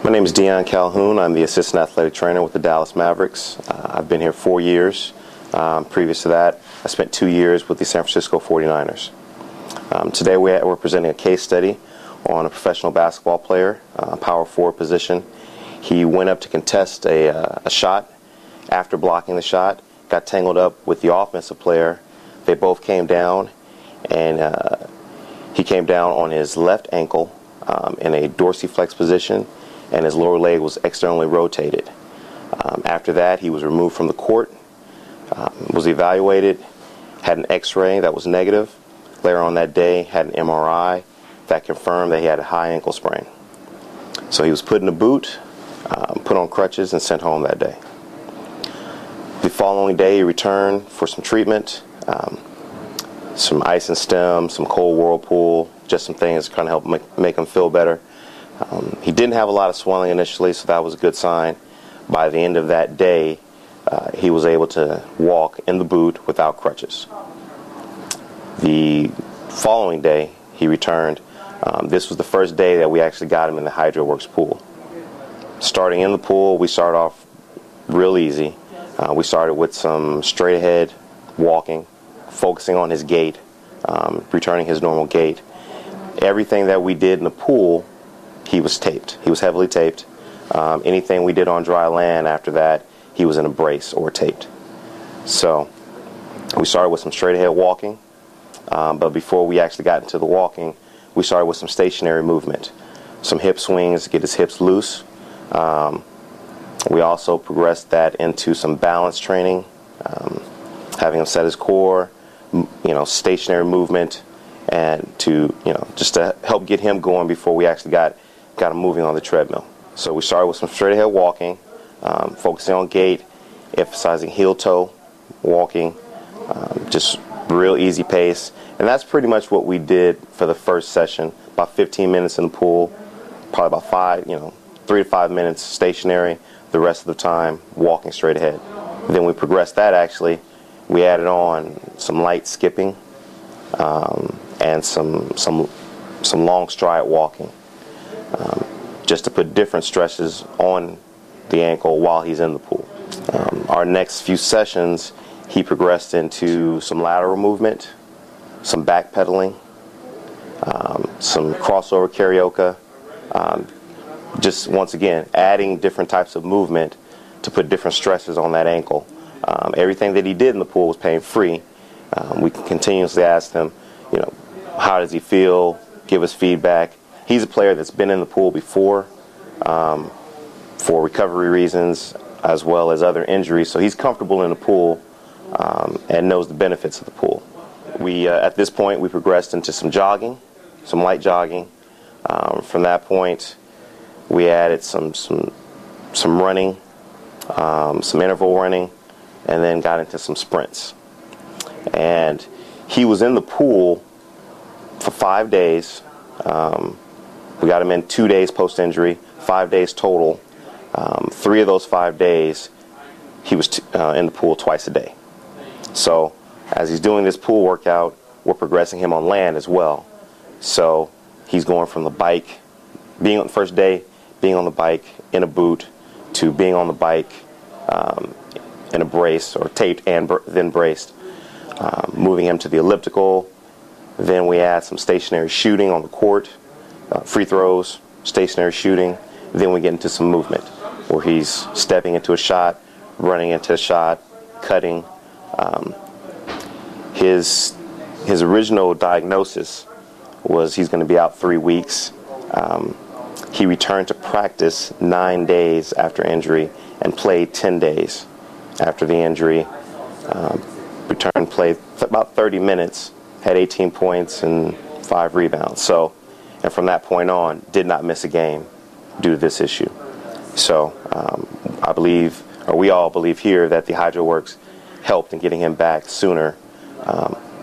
My name is Dionne Calhoun. I'm the assistant athletic trainer with the Dallas Mavericks. I've been here 4 years. Previous to that, I spent 2 years with the San Francisco 49ers. Today we're presenting a case study on a professional basketball player, power forward position. He went up to contest a shot. After blocking the shot, got tangled up with the offensive player. They both came down, and he came down on his left ankle in a dorsiflex position, and his lower leg was externally rotated. After that, he was removed from the court, was evaluated, had an x-ray that was negative. Later on that day, had an MRI that confirmed that he had a high ankle sprain. So he was put in a boot, put on crutches, and sent home that day. The following day, he returned for some treatment, some ice and stem, some cold whirlpool, just some things to kind of help make him feel better. He didn't have a lot of swelling initially, so that was a good sign. By the end of that day, he was able to walk in the boot without crutches. The following day, he returned. This was the first day that we actually got him in the HydroWorx pool. Starting in the pool, we started off real easy. We started with some straight ahead walking, focusing on his gait, returning his normal gait. Everything that we did in the pool, he was taped. He was heavily taped. Anything we did on dry land after that, he was in a brace or taped. So we started with some straight ahead walking, but before we actually got into the walking, we started with some stationary movement, some hip swings to get his hips loose. We also progressed that into some balance training, having him set his core, stationary movement, and to just to help get him going before we actually got him moving on the treadmill. So we started with some straight ahead walking, focusing on gait, emphasizing heel toe walking, just real easy pace. And that's pretty much what we did for the first session. About 15 minutes in the pool, probably about 3 to 5 minutes stationary. The rest of the time walking straight ahead. Then we progressed that actually. We added on some light skipping and some long stride walking, just to put different stresses on the ankle while he's in the pool. Our next few sessions, he progressed into some lateral movement, some backpedaling, some crossover karaoke, just once again adding different types of movement to put different stresses on that ankle. Everything that he did in the pool was pain free. We continuously asked him, how does he feel, give us feedback. He's a player that's been in the pool before for recovery reasons as well as other injuries, so he's comfortable in the pool and knows the benefits of the pool. At this point, we progressed into some jogging, some light jogging. From that point, we added some running, some interval running, and then got into some sprints. And he was in the pool for 5 days. We got him in 2 days post-injury, 5 days total. 3 of those 5 days, he was in the pool twice a day. So as he's doing this pool workout, we're progressing him on land as well. So he's going from the bike, being on the first day, being on the bike in a boot, to being on the bike in a brace or taped and then braced, moving him to the elliptical. Then we add some stationary shooting on the court, free throws, stationary shooting. Then we get into some movement where he's stepping into a shot, running into a shot, cutting. His original diagnosis was he's going to be out 3 weeks. He returned to practice 9 days after injury and played 10 days after the injury. Returned, played about 30 minutes, had 18 points and 5 rebounds. And from that point on, did not miss a game due to this issue. So I believe, or we all believe here, that the HydroWorx helped in getting him back sooner.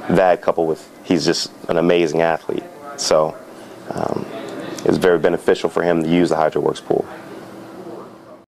That coupled with he's just an amazing athlete. So it's very beneficial for him to use the HydroWorx pool.